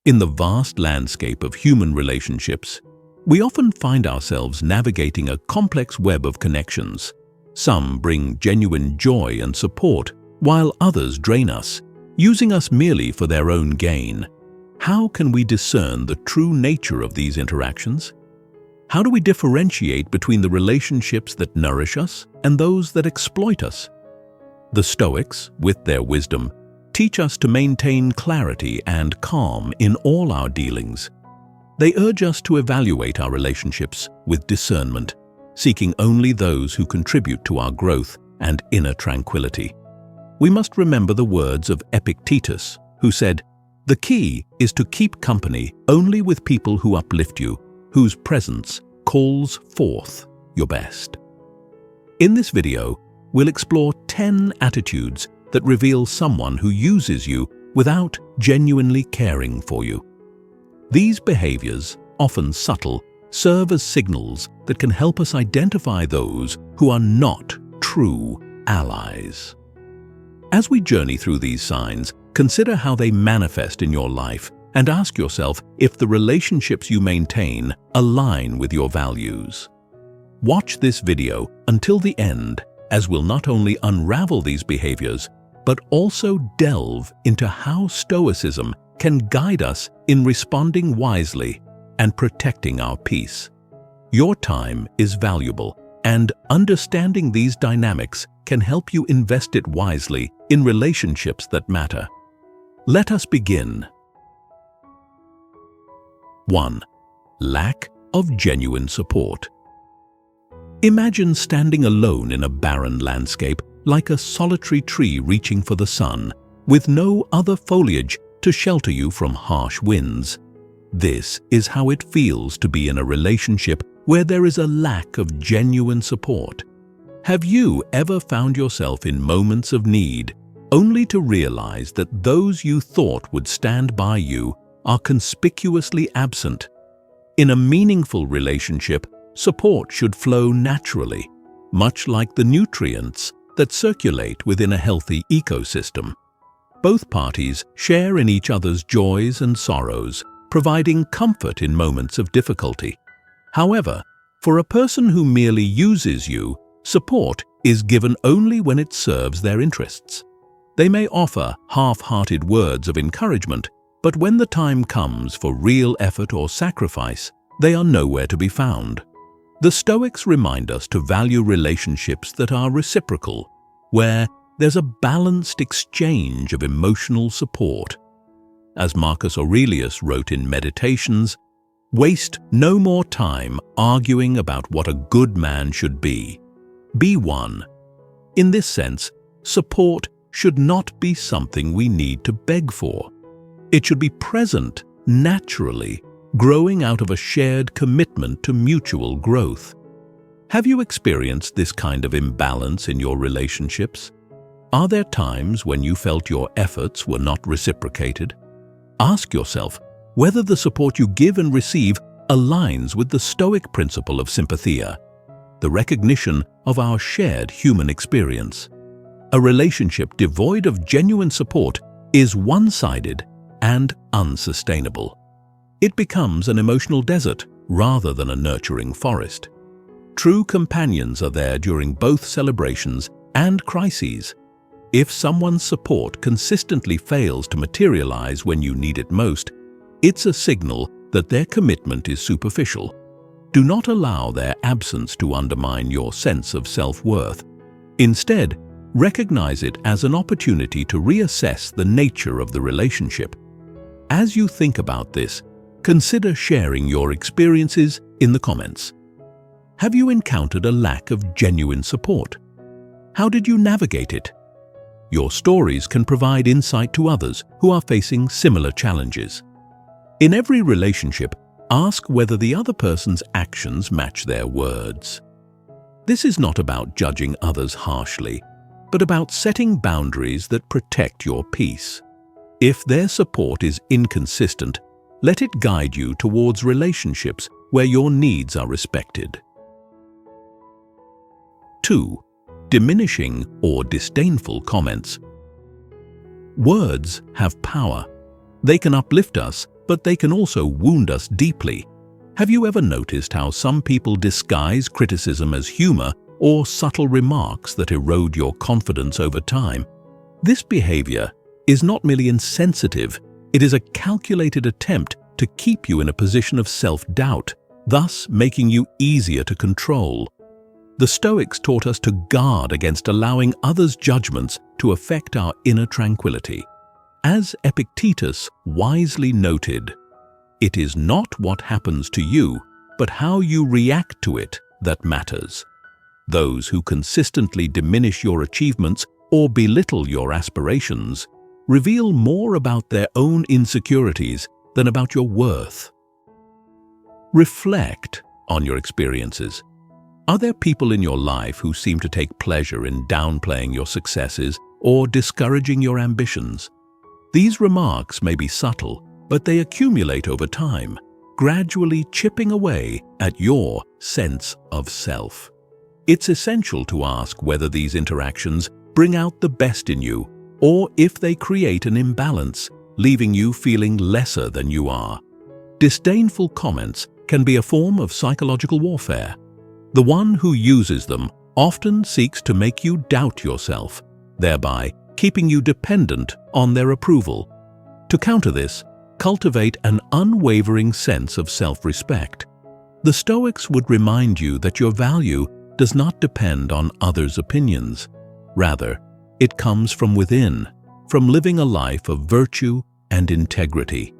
In the vast landscape of human relationships, we often find ourselves navigating a complex web of connections. Some bring genuine joy and support, while others drain us, using us merely for their own gain. How can we discern the true nature of these interactions? How do we differentiate between the relationships that nourish us and those that exploit us? The Stoics, with their wisdom, teach us to maintain clarity and calm in all our dealings. They urge us to evaluate our relationships with discernment, seeking only those who contribute to our growth and inner tranquility. We must remember the words of Epictetus, who said, "The key is to keep company only with people who uplift you, whose presence calls forth your best." In this video, we'll explore 10 attitudes that reveal someone who uses you without genuinely caring for you. These behaviors, often subtle, serve as signals that can help us identify those who are not true allies. As we journey through these signs, consider how they manifest in your life and ask yourself if the relationships you maintain align with your values. Watch this video until the end, as we'll not only unravel these behaviors, but also delve into how Stoicism can guide us in responding wisely and protecting our peace. Your time is valuable, and understanding these dynamics can help you invest it wisely in relationships that matter. Let us begin. 1. Lack of genuine support. Imagine standing alone in a barren landscape, like a solitary tree reaching for the sun, with no other foliage to shelter you from harsh winds. This is how it feels to be in a relationship where there is a lack of genuine support. Have you ever found yourself in moments of need, only to realize that those you thought would stand by you are conspicuously absent? In a meaningful relationship, support should flow naturally, much like the nutrients that circulate within a healthy ecosystem. Both parties share in each other's joys and sorrows, providing comfort in moments of difficulty. However, for a person who merely uses you, support is given only when it serves their interests. They may offer half-hearted words of encouragement, but when the time comes for real effort or sacrifice, they are nowhere to be found. The Stoics remind us to value relationships that are reciprocal, where there's a balanced exchange of emotional support. As Marcus Aurelius wrote in Meditations, "Waste no more time arguing about what a good man should be. Be one." In this sense, support should not be something we need to beg for. It should be present naturally, growing out of a shared commitment to mutual growth. Have you experienced this kind of imbalance in your relationships? Are there times when you felt your efforts were not reciprocated? Ask yourself whether the support you give and receive aligns with the Stoic principle of sympathia, the recognition of our shared human experience. A relationship devoid of genuine support is one-sided and unsustainable. It becomes an emotional desert rather than a nurturing forest. True companions are there during both celebrations and crises. If someone's support consistently fails to materialize when you need it most, it's a signal that their commitment is superficial. Do not allow their absence to undermine your sense of self-worth. Instead, recognize it as an opportunity to reassess the nature of the relationship. As you think about this, consider sharing your experiences in the comments. Have you encountered a lack of genuine support? How did you navigate it? Your stories can provide insight to others who are facing similar challenges. In every relationship, ask whether the other person's actions match their words. This is not about judging others harshly, but about setting boundaries that protect your peace. If their support is inconsistent, let it guide you towards relationships where your needs are respected. 2. Diminishing or disdainful comments. Words have power. They can uplift us but they can also wound us deeply. Have you ever noticed how some people disguise criticism as humor or subtle remarks that erode your confidence over time? This behavior is not merely insensitive, it is a calculated attempt to keep you in a position of self-doubt, thus making you easier to control. The Stoics taught us to guard against allowing others' judgments to affect our inner tranquility. As Epictetus wisely noted, "It is not what happens to you, but how you react to it that matters." Those who consistently diminish your achievements or belittle your aspirations reveal more about their own insecurities than about your worth. Reflect on your experiences. Are there people in your life who seem to take pleasure in downplaying your successes or discouraging your ambitions? These remarks may be subtle, but they accumulate over time, gradually chipping away at your sense of self. It's essential to ask whether these interactions bring out the best in you or if they create an imbalance, leaving you feeling lesser than you are. Disdainful comments can be a form of psychological warfare. The one who uses them often seeks to make you doubt yourself, thereby keeping you dependent on their approval. To counter this, cultivate an unwavering sense of self-respect. The Stoics would remind you that your value does not depend on others' opinions. Rather, it comes from within, from living a life of virtue and integrity.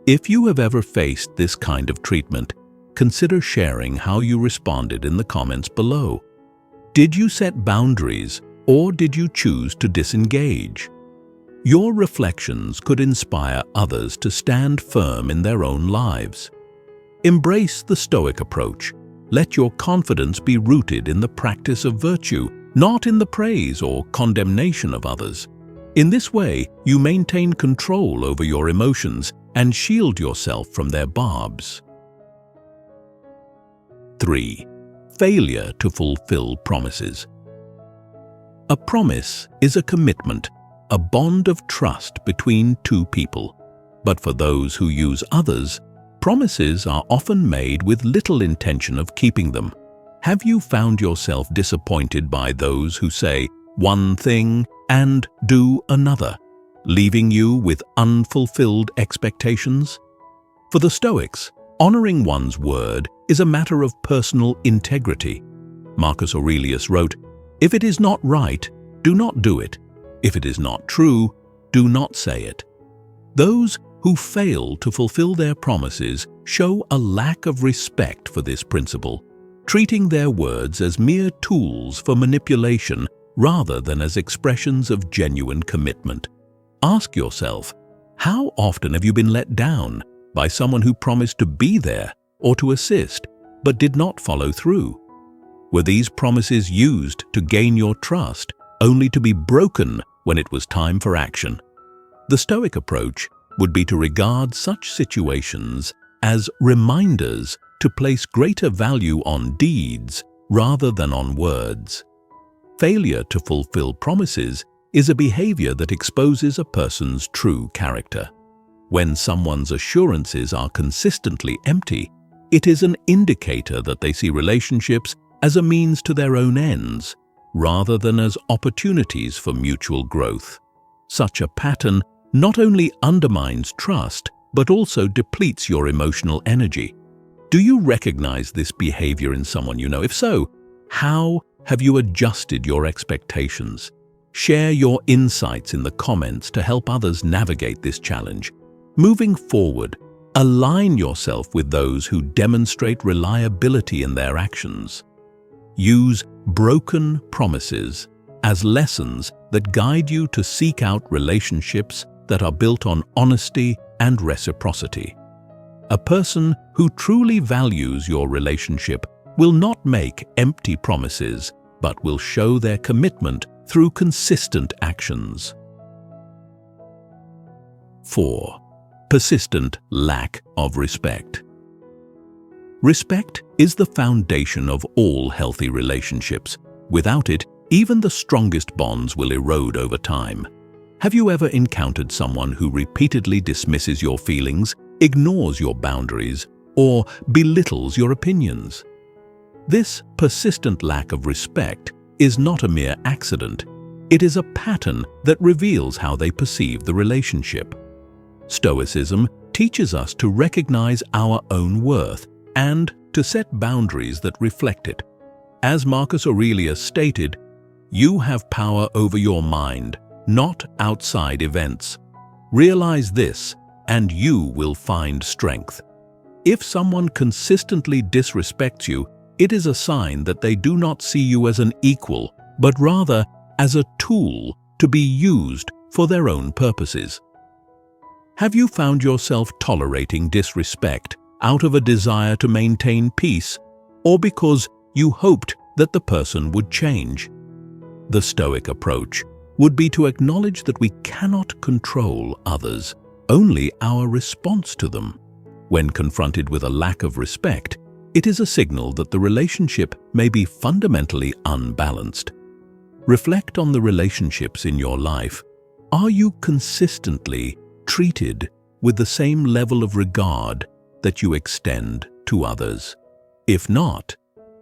If you have ever faced this kind of treatment, consider sharing how you responded in the comments below. Did you set boundaries, or did you choose to disengage? Your reflections could inspire others to stand firm in their own lives. Embrace the Stoic approach. Let your confidence be rooted in the practice of virtue, not in the praise or condemnation of others. In this way, you maintain control over your emotions and shield yourself from their barbs. 3. Failure to fulfill promises. A promise is a commitment, a bond of trust between two people. But for those who use others, promises are often made with little intention of keeping them. Have you found yourself disappointed by those who say one thing and do another, leaving you with unfulfilled expectations? For the Stoics, honoring one's word is a matter of personal integrity. Marcus Aurelius wrote, "If it is not right, do not do it. If it is not true, do not say it." Those who fail to fulfill their promises show a lack of respect for this principle, treating their words as mere tools for manipulation rather than as expressions of genuine commitment. Ask yourself, how often have you been let down by someone who promised to be there or to assist, but did not follow through? Were these promises used to gain your trust, only to be broken when it was time for action? The Stoic approach would be to regard such situations as reminders to place greater value on deeds rather than on words. Failure to fulfill promises is a behavior that exposes a person's true character. When someone's assurances are consistently empty, it is an indicator that they see relationships as a means to their own ends, rather than as opportunities for mutual growth. Such a pattern not only undermines trust, but also depletes your emotional energy. Do you recognize this behavior in someone you know? If so, how have you adjusted your expectations? Share your insights in the comments to help others navigate this challenge. Moving forward, align yourself with those who demonstrate reliability in their actions. Use broken promises as lessons that guide you to seek out relationships that are built on honesty and reciprocity. A person who truly values your relationship will not make empty promises, but will show their commitment through consistent actions. 4. Persistent lack of respect. Respect is the foundation of all healthy relationships. Without it, even the strongest bonds will erode over time. Have you ever encountered someone who repeatedly dismisses your feelings, ignores your boundaries, or belittles your opinions. This persistent lack of respect is not a mere accident. It is a pattern that reveals how they perceive the relationship. Stoicism teaches us to recognize our own worth and to set boundaries that reflect it. As Marcus Aurelius stated, "You have power over your mind, not outside events. Realize this, and you will find strength." If someone consistently disrespects you, it is a sign that they do not see you as an equal, but rather as a tool to be used for their own purposes. Have you found yourself tolerating disrespect out of a desire to maintain peace, or because you hoped that the person would change? The Stoic approach would be to acknowledge that we cannot control others, only our response to them. When confronted with a lack of respect, it is a signal that the relationship may be fundamentally unbalanced. Reflect on the relationships in your life. Are you consistently treated with the same level of regard that you extend to others? If not,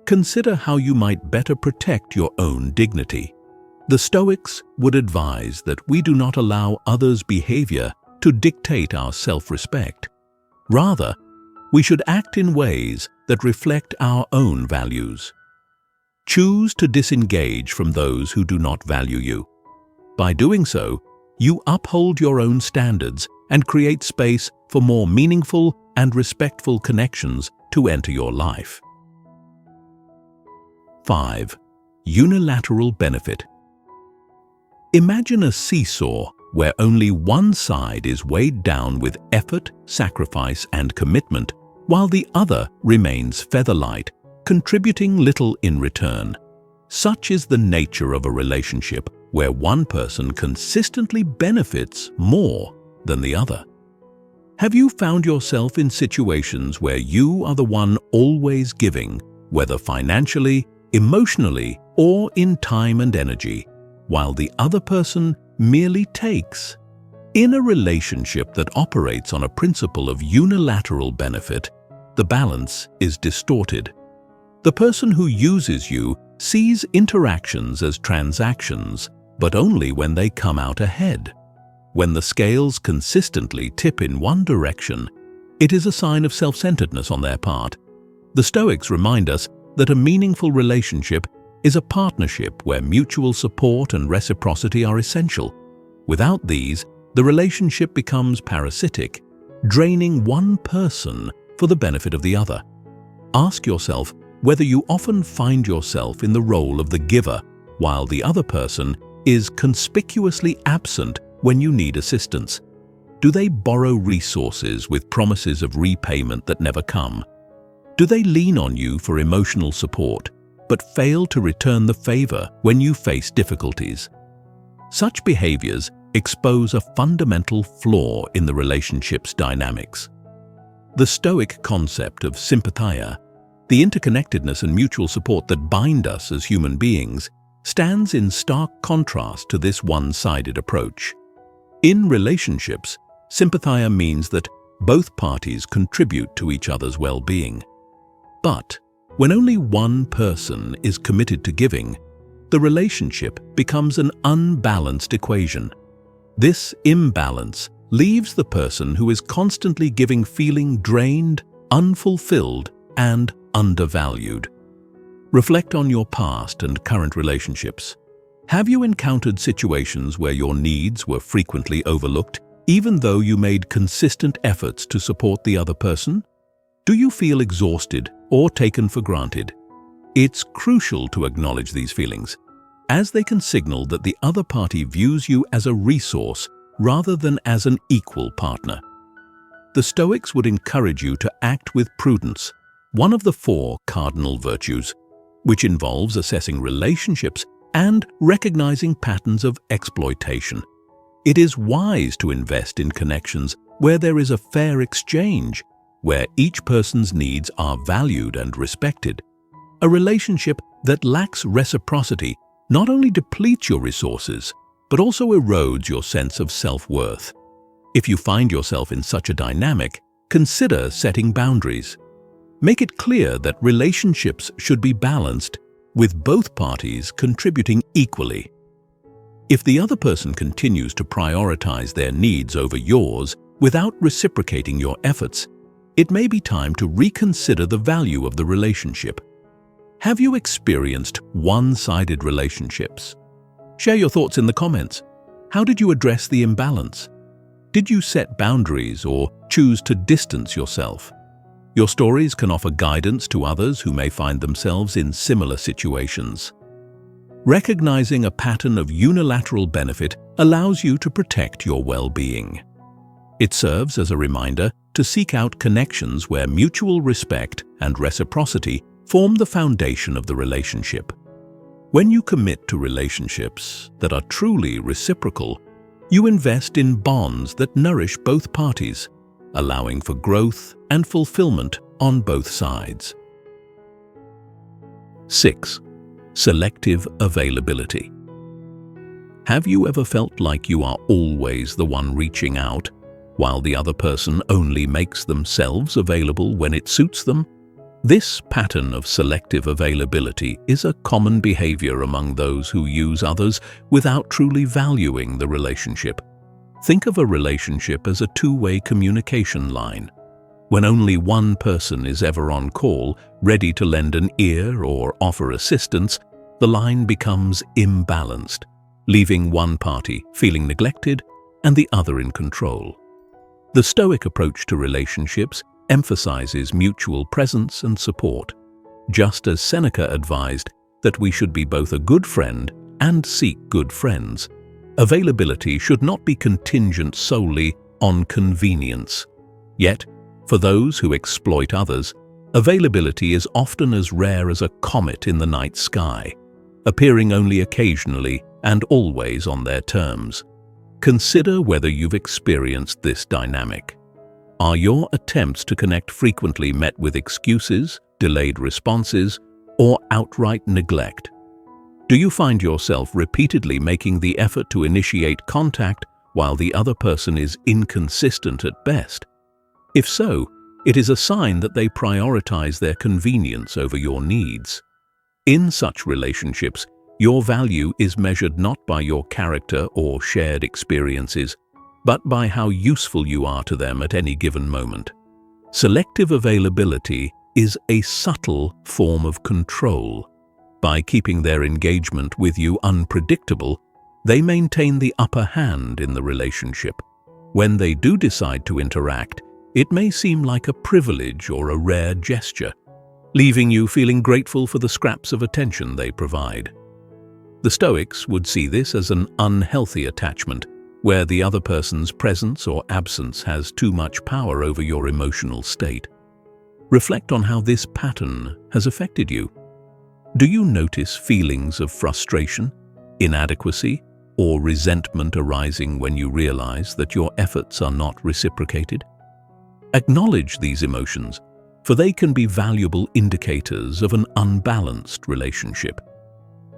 consider how you might better protect your own dignity. The Stoics would advise that we do not allow others' behavior to dictate our self-respect. Rather, we should act in ways that reflect our own values. Choose to disengage from those who do not value you. By doing so, you uphold your own standards and create space for more meaningful and respectful connections to enter your life. 5. Unilateral benefit. Imagine a seesaw where only one side is weighed down with effort, sacrifice, and commitment, while the other remains feather-light, contributing little in return. Such is the nature of a relationship where one person consistently benefits more than the other. Have you found yourself in situations where you are the one always giving, whether financially, emotionally, or in time and energy, while the other person merely takes? In a relationship that operates on a principle of unilateral benefit, the balance is distorted. The person who uses you sees interactions as transactions, but only when they come out ahead. When the scales consistently tip in one direction, it is a sign of self-centeredness on their part. The Stoics remind us that a meaningful relationship is a partnership where mutual support and reciprocity are essential. Without these, the relationship becomes parasitic, draining one person for the benefit of the other. Ask yourself whether you often find yourself in the role of the giver, while the other person is conspicuously absent when you need assistance. Do they borrow resources with promises of repayment that never come? Do they lean on you for emotional support, but fail to return the favor when you face difficulties? Such behaviors expose a fundamental flaw in the relationship's dynamics. The Stoic concept of sympathia, the interconnectedness and mutual support that bind us as human beings, stands in stark contrast to this one-sided approach. In relationships, sympathia means that both parties contribute to each other's well-being. But when only one person is committed to giving, the relationship becomes an unbalanced equation. This imbalance leaves the person who is constantly giving feeling drained, unfulfilled, and undervalued. Reflect on your past and current relationships. Have you encountered situations where your needs were frequently overlooked, even though you made consistent efforts to support the other person? Do you feel exhausted or taken for granted? It's crucial to acknowledge these feelings, as they can signal that the other party views you as a resource rather than as an equal partner. The Stoics would encourage you to act with prudence, one of the 4 cardinal virtues, which involves assessing relationships and recognizing patterns of exploitation. It is wise to invest in connections where there is a fair exchange, where each person's needs are valued and respected. A relationship that lacks reciprocity not only depletes your resources, but also erodes your sense of self-worth. If you find yourself in such a dynamic, Consider setting boundaries. Make it clear that relationships should be balanced, with both parties contributing equally. If the other person continues to prioritize their needs over yours without reciprocating your efforts, it may be time to reconsider the value of the relationship. Have you experienced one-sided relationships? Share your thoughts in the comments. How did you address the imbalance? Did you set boundaries or choose to distance yourself? Your stories can offer guidance to others who may find themselves in similar situations. Recognizing a pattern of unilateral benefit allows you to protect your well-being. It serves as a reminder to seek out connections where mutual respect and reciprocity form the foundation of the relationship. When you commit to relationships that are truly reciprocal, you invest in bonds that nourish both parties, allowing for growth and fulfillment on both sides. 6. Selective availability. Have you ever felt like you are always the one reaching out, while the other person only makes themselves available when it suits them? This pattern of selective availability is a common behavior among those who use others without truly valuing the relationship. Think of a relationship as a two-way communication line. When only one person is ever on call, ready to lend an ear or offer assistance, the line becomes imbalanced, leaving one party feeling neglected and the other in control. The Stoic approach to relationships emphasizes mutual presence and support, just as Seneca advised that we should be both a good friend and seek good friends. Availability should not be contingent solely on convenience. Yet, for those who exploit others, availability is often as rare as a comet in the night sky, appearing only occasionally and always on their terms. Consider whether you've experienced this dynamic. Are your attempts to connect frequently met with excuses, delayed responses, or outright neglect? Do you find yourself repeatedly making the effort to initiate contact while the other person is inconsistent at best? If so, it is a sign that they prioritize their convenience over your needs. In such relationships, your value is measured not by your character or shared experiences, but by how useful you are to them at any given moment. Selective availability is a subtle form of control. By keeping their engagement with you unpredictable, they maintain the upper hand in the relationship. When they do decide to interact, it may seem like a privilege or a rare gesture, leaving you feeling grateful for the scraps of attention they provide. The Stoics would see this as an unhealthy attachment, where the other person's presence or absence has too much power over your emotional state. Reflect on how this pattern has affected you. Do you notice feelings of frustration, inadequacy, or resentment arising when you realize that your efforts are not reciprocated? Acknowledge these emotions, for they can be valuable indicators of an unbalanced relationship.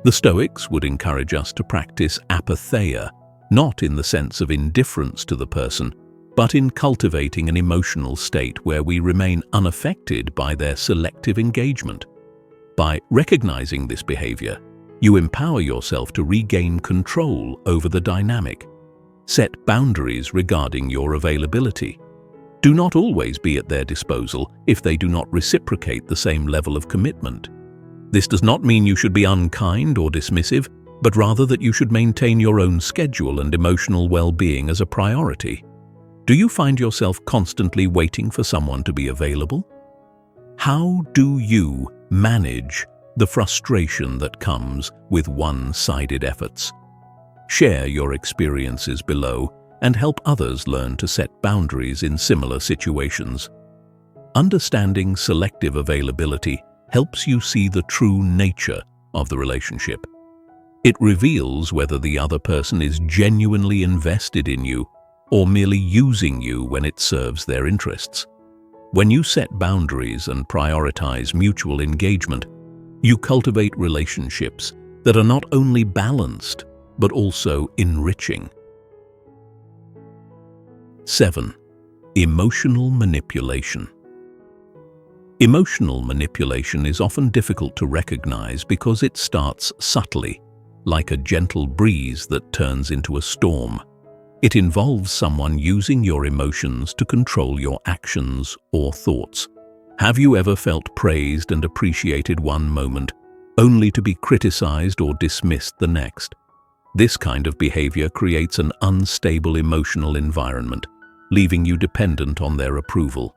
The Stoics would encourage us to practice apatheia, not in the sense of indifference to the person, but in cultivating an emotional state where we remain unaffected by their selective engagement. By recognizing this behavior, you empower yourself to regain control over the dynamic. Set boundaries regarding your availability. Do not always be at their disposal if they do not reciprocate the same level of commitment. This does not mean you should be unkind or dismissive, but rather that you should maintain your own schedule and emotional well-being as a priority. Do you find yourself constantly waiting for someone to be available? How do you manage the frustration that comes with one-sided efforts? Share your experiences below and help others learn to set boundaries in similar situations. Understanding selective availability helps you see the true nature of the relationship. It reveals whether the other person is genuinely invested in you or merely using you when it serves their interests. When you set boundaries and prioritize mutual engagement, you cultivate relationships that are not only balanced, but also enriching. 7. Emotional manipulation. Emotional manipulation is often difficult to recognize because it starts subtly, like a gentle breeze that turns into a storm. It involves someone using your emotions to control your actions or thoughts. Have you ever felt praised and appreciated one moment, only to be criticized or dismissed the next? This kind of behavior creates an unstable emotional environment, leaving you dependent on their approval.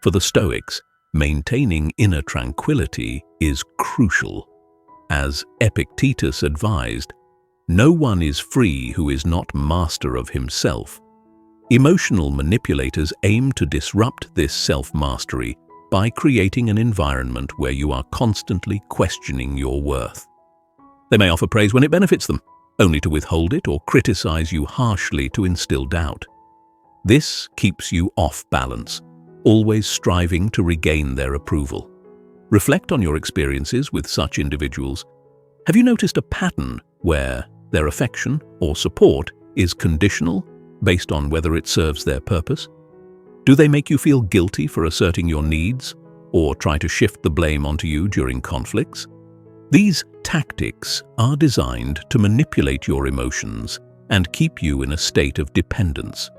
For the Stoics, maintaining inner tranquility is crucial. As Epictetus advised, no one is free who is not master of himself. Emotional manipulators aim to disrupt this self-mastery by creating an environment where you are constantly questioning your worth. They may offer praise when it benefits them, only to withhold it or criticize you harshly to instill doubt. This keeps you off balance, always striving to regain their approval. Reflect on your experiences with such individuals. Have you noticed a pattern where their affection or support is conditional based on whether it serves their purpose? Do they make you feel guilty for asserting your needs or try to shift the blame onto you during conflicts? These tactics are designed to manipulate your emotions and keep you in a state of dependence.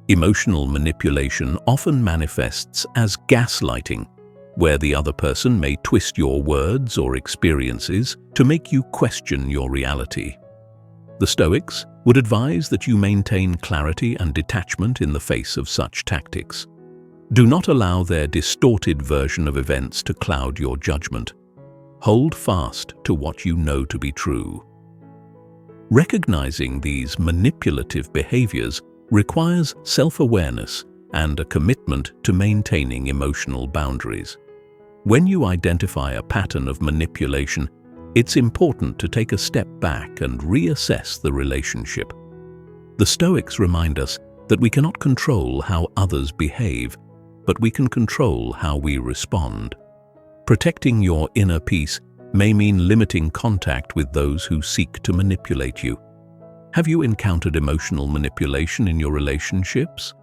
Emotional manipulation often manifests as gaslighting, where the other person may twist your words or experiences to make you question your reality. The Stoics would advise that you maintain clarity and detachment in the face of such tactics. Do not allow their distorted version of events to cloud your judgment. Hold fast to what you know to be true. Recognizing these manipulative behaviors requires self-awareness and a commitment to maintaining emotional boundaries. When you identify a pattern of manipulation, it's important to take a step back and reassess the relationship. The Stoics remind us that we cannot control how others behave, but we can control how we respond. Protecting your inner peace may mean limiting contact with those who seek to manipulate you. Have you encountered emotional manipulation in your relationships?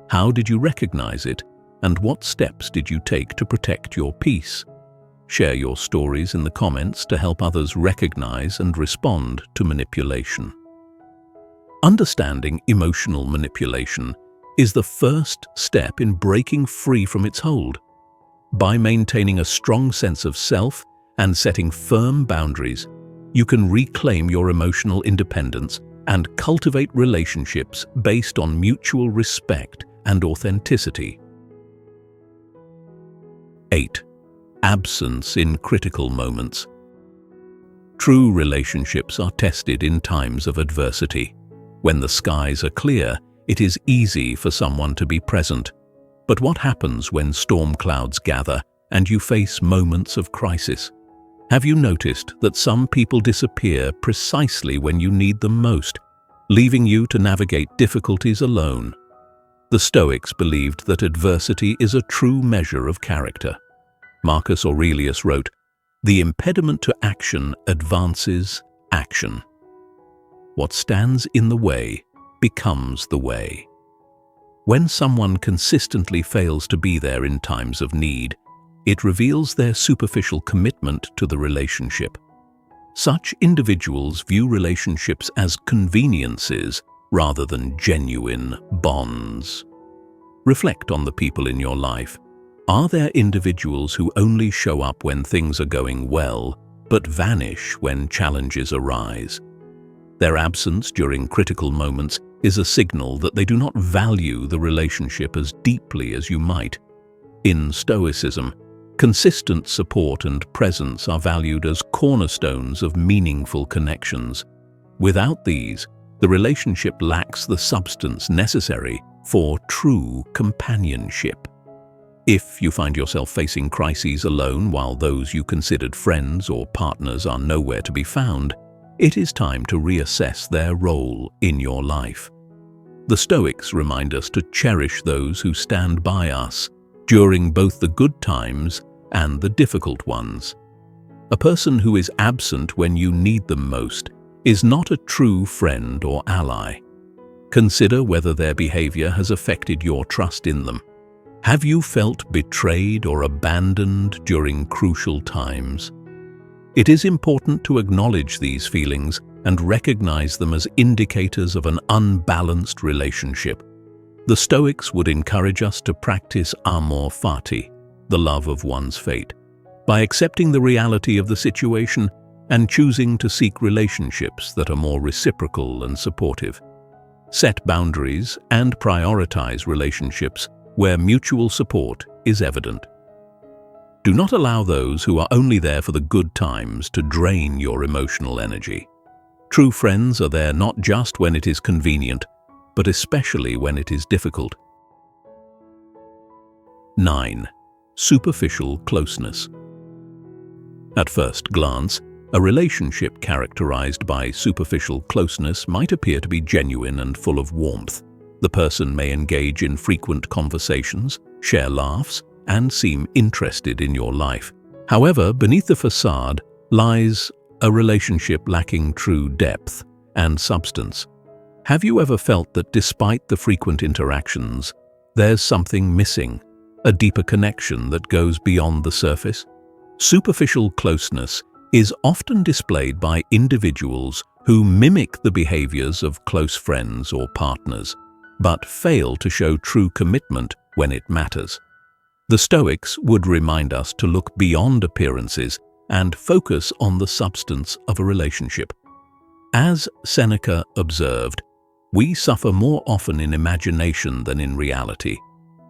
How did you recognize it, and what steps did you take to protect your peace? Share your stories in the comments to help others recognize and respond to manipulation. Understanding emotional manipulation is the first step in breaking free from its hold. By maintaining a strong sense of self and setting firm boundaries, you can reclaim your emotional independence and cultivate relationships based on mutual respect and authenticity. 8. Absence in critical moments. True relationships are tested in times of adversity. When the skies are clear, it is easy for someone to be present. But what happens when storm clouds gather and you face moments of crisis? Have you noticed that some people disappear precisely when you need them most, leaving you to navigate difficulties alone? The Stoics believed that adversity is a true measure of character. Marcus Aurelius wrote, "The impediment to action advances action. What stands in the way becomes the way." When someone consistently fails to be there in times of need, it reveals their superficial commitment to the relationship. Such individuals view relationships as conveniences rather than genuine bonds. Reflect on the people in your life. Are there individuals who only show up when things are going well, but vanish when challenges arise? Their absence during critical moments is a signal that they do not value the relationship as deeply as you might. In Stoicism, consistent support and presence are valued as cornerstones of meaningful connections. Without these, the relationship lacks the substance necessary for true companionship. If you find yourself facing crises alone while those you considered friends or partners are nowhere to be found, it is time to reassess their role in your life. The Stoics remind us to cherish those who stand by us during both the good times and the difficult ones. A person who is absent when you need them most is not a true friend or ally. Consider whether their behavior has affected your trust in them. Have you felt betrayed or abandoned during crucial times? It is important to acknowledge these feelings and recognize them as indicators of an unbalanced relationship. The Stoics would encourage us to practice amor fati, the love of one's fate, by accepting the reality of the situation and choosing to seek relationships that are more reciprocal and supportive. Set boundaries and prioritize relationships where mutual support is evident. Do not allow those who are only there for the good times to drain your emotional energy. True friends are there not just when it is convenient, but especially when it is difficult. 9. Superficial closeness. At first glance, a relationship characterized by superficial closeness might appear to be genuine and full of warmth. The person may engage in frequent conversations, share laughs, and seem interested in your life. However, beneath the facade lies a relationship lacking true depth and substance. Have you ever felt that despite the frequent interactions, there's something missing, a deeper connection that goes beyond the surface? Superficial closeness is often displayed by individuals who mimic the behaviors of close friends or partners, but fail to show true commitment when it matters. The Stoics would remind us to look beyond appearances and focus on the substance of a relationship. As Seneca observed, we suffer more often in imagination than in reality.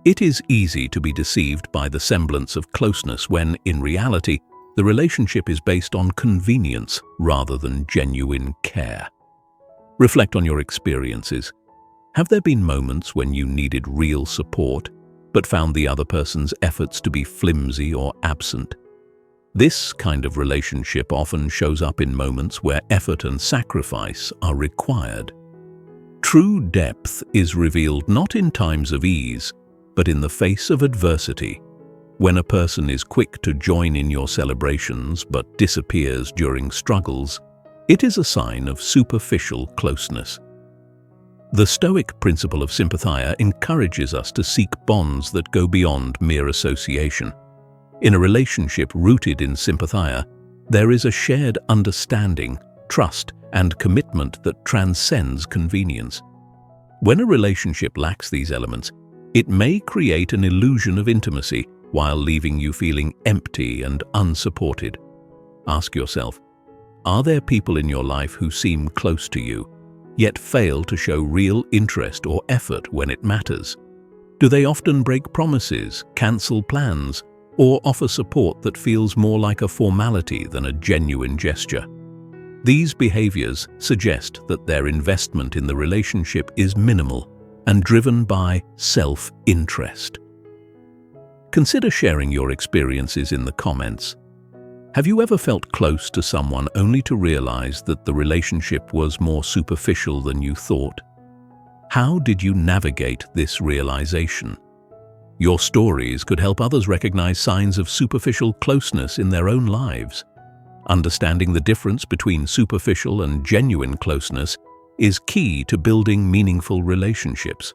It is easy to be deceived by the semblance of closeness when, in reality, the relationship is based on convenience rather than genuine care. Reflect on your experiences. Have there been moments when you needed real support, but found the other person's efforts to be flimsy or absent? This kind of relationship often shows up in moments where effort and sacrifice are required. True depth is revealed not in times of ease, but in the face of adversity. When a person is quick to join in your celebrations but disappears during struggles, it is a sign of superficial closeness. The Stoic principle of sympathia encourages us to seek bonds that go beyond mere association. In a relationship rooted in sympathia, there is a shared understanding, trust, and commitment that transcends convenience. When a relationship lacks these elements, it may create an illusion of intimacy while leaving you feeling empty and unsupported. Ask yourself, are there people in your life who seem close to you, yet fail to show real interest or effort when it matters? Do they often break promises, cancel plans, or offer support that feels more like a formality than a genuine gesture? These behaviors suggest that their investment in the relationship is minimal and driven by self-interest. Consider sharing your experiences in the comments. Have you ever felt close to someone only to realize that the relationship was more superficial than you thought? How did you navigate this realization? Your stories could help others recognize signs of superficial closeness in their own lives. Understanding the difference between superficial and genuine closeness is key to building meaningful relationships.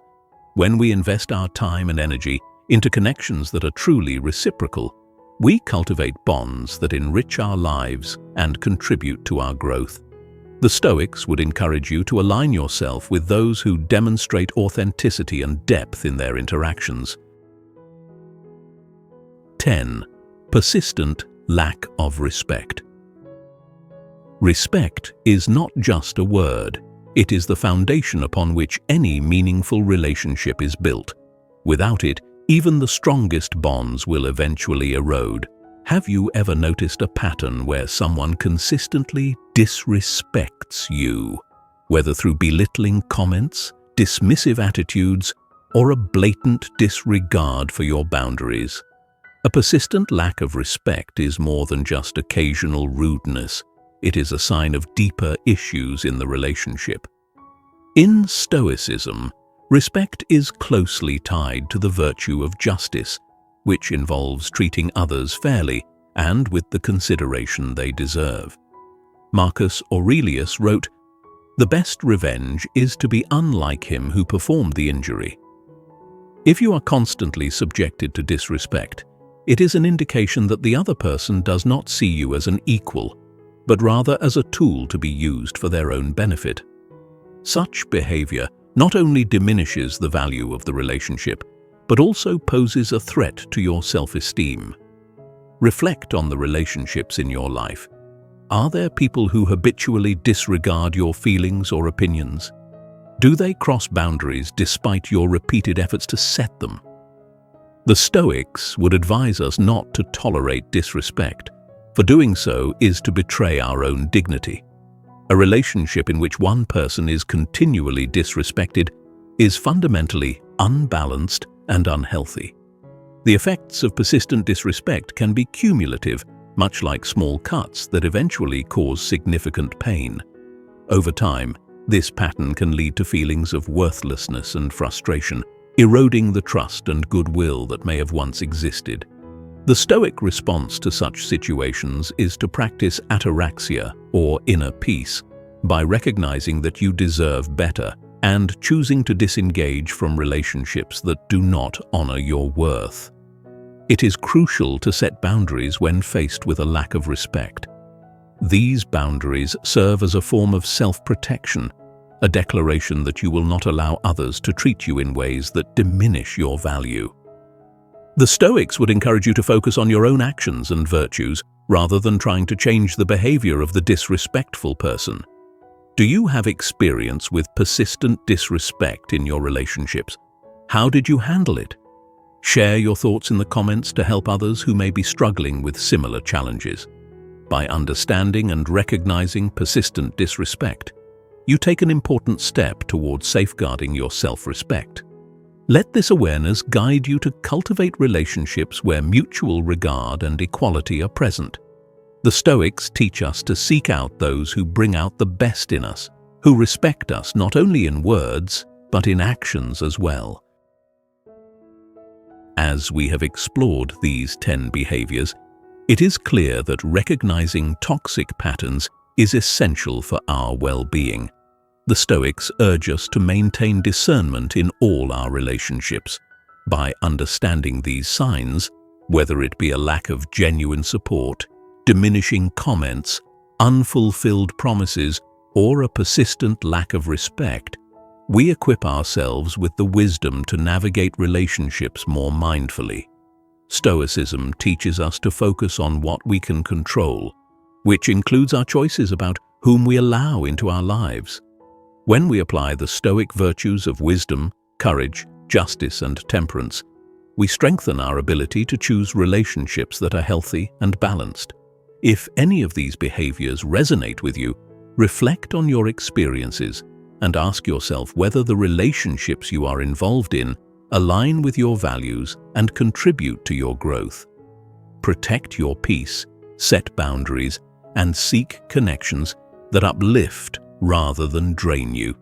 When we invest our time and energy into connections that are truly reciprocal, we cultivate bonds that enrich our lives and contribute to our growth. The Stoics would encourage you to align yourself with those who demonstrate authenticity and depth in their interactions. 10. Persistent lack of respect. Respect is not just a word. It is the foundation upon which any meaningful relationship is built. Without it, even the strongest bonds will eventually erode. Have you ever noticed a pattern where someone consistently disrespects you, whether through belittling comments, dismissive attitudes, or a blatant disregard for your boundaries? A persistent lack of respect is more than just occasional rudeness. It is a sign of deeper issues in the relationship. In Stoicism, respect is closely tied to the virtue of justice, which involves treating others fairly and with the consideration they deserve. Marcus Aurelius wrote, The best revenge is to be unlike him who performed the injury. If you are constantly subjected to disrespect, it is an indication that the other person does not see you as an equal, but rather as a tool to be used for their own benefit. Such behavior not only diminishes the value of the relationship, but also poses a threat to your self-esteem. Reflect on the relationships in your life. Are there people who habitually disregard your feelings or opinions? Do they cross boundaries despite your repeated efforts to set them? The Stoics would advise us not to tolerate disrespect, for doing so is to betray our own dignity. A relationship in which one person is continually disrespected is fundamentally unbalanced and unhealthy. The effects of persistent disrespect can be cumulative, much like small cuts that eventually cause significant pain. Over time, this pattern can lead to feelings of worthlessness and frustration, eroding the trust and goodwill that may have once existed. The Stoic response to such situations is to practice ataraxia, or inner peace, by recognizing that you deserve better and choosing to disengage from relationships that do not honor your worth. It is crucial to set boundaries when faced with a lack of respect. These boundaries serve as a form of self-protection, a declaration that you will not allow others to treat you in ways that diminish your value. The Stoics would encourage you to focus on your own actions and virtues rather than trying to change the behavior of the disrespectful person. Do you have experience with persistent disrespect in your relationships? How did you handle it? Share your thoughts in the comments to help others who may be struggling with similar challenges. By understanding and recognizing persistent disrespect, you take an important step towards safeguarding your self-respect. Let this awareness guide you to cultivate relationships where mutual regard and equality are present. The Stoics teach us to seek out those who bring out the best in us, who respect us not only in words, but in actions as well. As we have explored these 10 behaviors, it is clear that recognizing toxic patterns is essential for our well-being. The Stoics urge us to maintain discernment in all our relationships. By understanding these signs, whether it be a lack of genuine support, diminishing comments, unfulfilled promises, or a persistent lack of respect, we equip ourselves with the wisdom to navigate relationships more mindfully. Stoicism teaches us to focus on what we can control, which includes our choices about whom we allow into our lives. When we apply the Stoic virtues of wisdom, courage, justice, and temperance, we strengthen our ability to choose relationships that are healthy and balanced. If any of these behaviors resonate with you, reflect on your experiences and ask yourself whether the relationships you are involved in align with your values and contribute to your growth. Protect your peace, set boundaries, and seek connections that uplift rather than drain you.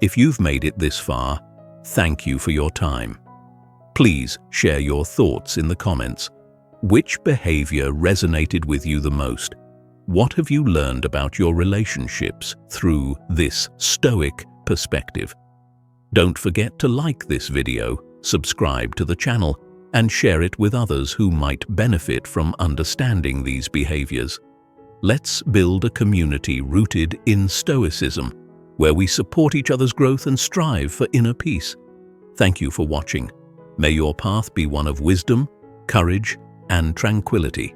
If you've made it this far, thank you for your time. Please share your thoughts in the comments. Which behavior resonated with you the most? What have you learned about your relationships through this Stoic perspective? Don't forget to like this video, subscribe to the channel, and share it with others who might benefit from understanding these behaviors. Let's build a community rooted in Stoicism, where we support each other's growth and strive for inner peace. Thank you for watching. May your path be one of wisdom, courage, and tranquility.